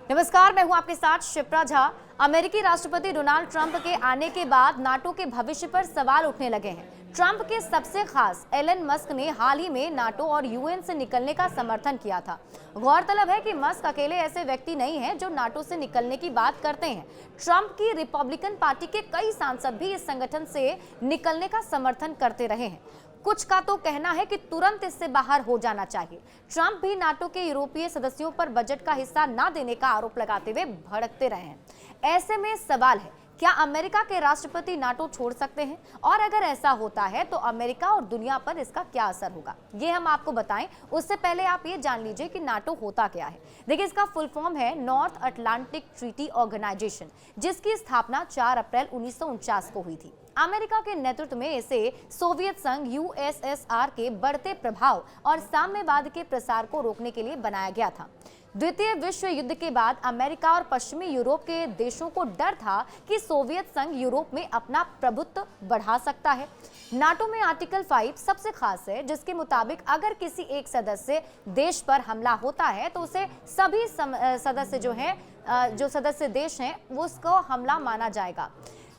नमस्कार, मैं हूं आपके साथ शिप्रा झा। अमेरिकी राष्ट्रपति डोनाल्ड ट्रंप के आने के बाद नाटो के भविष्य पर सवाल उठने लगे हैं। ट्रंप के सबसे खास एलन मस्क ने हाल ही में नाटो और यूएन से निकलने का समर्थन किया था। गौरतलब है कि मस्क अकेले ऐसे व्यक्ति नहीं हैं जो नाटो से निकलने की बात करते हैं। ट्रंप की रिपब्लिकन पार्टी के कई सांसद भी इस संगठन से निकलने का समर्थन करते रहे हैं। कुछ का तो कहना है कि तुरंत इससे बाहर हो जाना चाहिए। ट्रंप भी नाटो के यूरोपीय सदस्यों पर बजट का हिस्सा न देने का आरोप लगाते हुए भड़कते रहे हैं। ऐसे में सवाल है, क्या अमेरिका के राष्ट्रपति नाटो छोड़ सकते हैं? और अगर ऐसा होता है तो अमेरिका और दुनिया पर इसका क्या असर होगा, ये हम आपको बताएं। उससे पहले आप ये जान लीजिए कि नाटो होता क्या है। देखिए, इसका फुल फॉर्म है नॉर्थ अटलांटिक ट्रीटी ऑर्गेनाइजेशन, जिसकी स्थापना 4 अप्रैल 1949 को हुई थी। अमेरिका के नेतृत्व में इसे सोवियत संघ यूएसएसआर के बढ़ते प्रभाव और साम्यवाद के प्रसार को रोकने के लिए बनाया गया था। द्वितीय विश्व युद्ध के बाद अमेरिका और पश्चिमी यूरोप के देशों को डर था कि सोवियत संघ यूरोप में अपना प्रभुत्व बढ़ा सकता है। नाटो में आर्टिकल 5 सबसे खास है, जिसके मुताबिक अगर किसी एक सदस्य देश पर हमला होता है तो उसे सभी सदस्य जो सदस्य देश हैं उसको हमला माना जाएगा।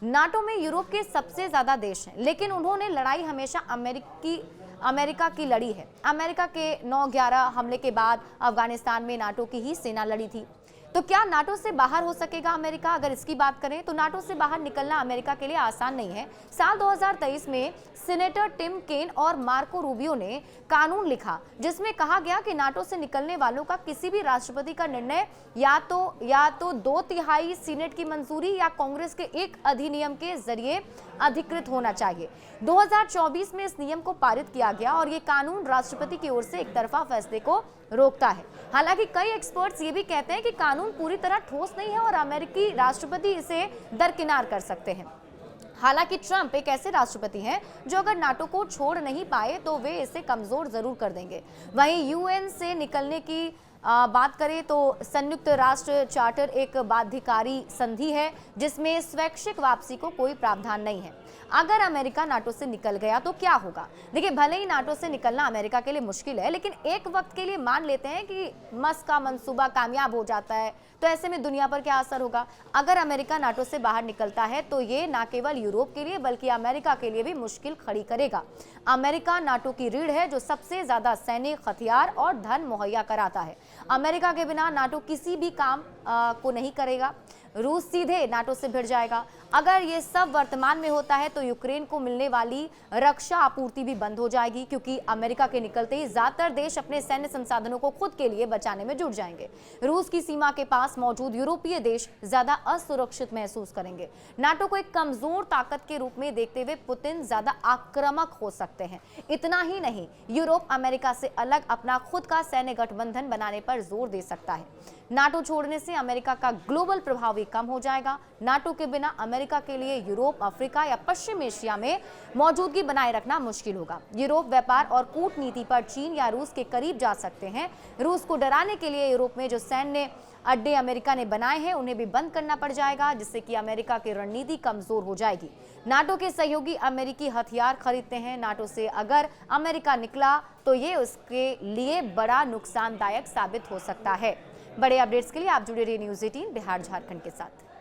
नाटो में यूरोप के सबसे ज्यादा देश हैं, लेकिन उन्होंने लड़ाई हमेशा अमेरिका की लड़ी है। अमेरिका के 9/11 हमले के बाद अफगानिस्तान में नाटो की ही सेना लड़ी थी। तो क्या नाटो से बाहर हो सकेगा अमेरिका? अगर इसकी बात करें तो नाटो से बाहर निकलना अमेरिका के लिए आसान नहीं है। साल 2023 में सीनेटर टिम केन और मार्को रूबियो ने कानून लिखा, जिसमें कहा गया कि नाटो से निकलने वालों का किसी भी राष्ट्रपति का निर्णय या तो 2/3 सीनेट की मंजूरी या कांग्रेस के एक अधिनियम के जरिए अधिकृत होना चाहिए। 2024 में इस नियम को पारित किया गया और ये कानून राष्ट्रपति की ओर से एक तरफा फैसले को रोकता है। हालांकि कई एक्सपर्ट्स ये भी कहते हैं कि कानून पूरी तरह ठोस नहीं है और अमेरिकी राष्ट्रपति इसे दरकिनार कर सकते हैं। हालांकि ट्रंप एक ऐसे राष्ट्रपति हैं जो अगर नाटो को छोड़ नहीं पाए तो वे इसे कमजोर जरूर कर देंगे। वहीं यूएन से निकलने की बात करें तो संयुक्त राष्ट्र चार्टर एक बाध्यकारी संधि है, जिसमें स्वैच्छिक वापसी को कोई प्रावधान नहीं है। अगर अमेरिका नाटो से निकल गया तो क्या होगा? देखिए, भले ही नाटो से निकलना अमेरिका के लिए मुश्किल है, लेकिन एक वक्त के लिए मान लेते हैं कि मस्क का मंसूबा कामयाब हो जाता है, तो ऐसे में दुनिया पर क्या असर होगा? अगर अमेरिका नाटो से बाहर निकलता है तो ये न केवल यूरोप के लिए बल्कि अमेरिका के लिए भी मुश्किल खड़ी करेगा। अमेरिका नाटो की रीढ़ है जो सबसे ज्यादा सैनिक हथियार और धन मुहैया कराता है। अमेरिका के बिना नाटो किसी भी काम को नहीं करेगा। रूस सीधे नाटो से भिड़ जाएगा। अगर ये सब वर्तमान में होता है तो यूक्रेन को मिलने वाली रक्षा आपूर्ति भी बंद हो जाएगी, क्योंकि अमेरिका के निकलते ही ज्यादातर देश अपने सैन्य संसाधनों को खुद के लिए बचाने में जुट जाएंगे। रूस की सीमा के पास मौजूद यूरोपीय देश ज्यादा असुरक्षित महसूस करेंगे। नाटो को एक कमजोर ताकत के रूप में देखते हुए पुतिन ज्यादा आक्रामक हो सकते हैं। इतना ही नहीं, यूरोप अमेरिका से अलग अपना खुद का सैन्य गठबंधन बनाने पर जोर दे सकता है। नाटो छोड़ने से अमेरिका का ग्लोबल प्रभाव भी कम हो जाएगा। नाटो के बिना अमेरिका के लिए यूरोप, अफ्रीका या पश्चिम एशिया में मौजूदगी बनाए रखना मुश्किल होगा। यूरोप व्यापार और कूटनीति पर चीन या रूस के करीब जा सकते हैं। रूस को डराने के लिए यूरोप में जो सैन्य अड्डे अमेरिका ने बनाए हैं उन्हें भी बंद करना पड़ जाएगा, जिससे कि अमेरिका की रणनीति कमजोर हो जाएगी। नाटो के सहयोगी अमेरिकी हथियार खरीदते हैं। नाटो से अगर अमेरिका निकला तो ये उसके लिए बड़ा नुकसानदायक साबित हो सकता है। बड़े अपडेट्स के लिए आप जुड़े रहिए न्यूज़ 18 बिहार झारखंड के साथ।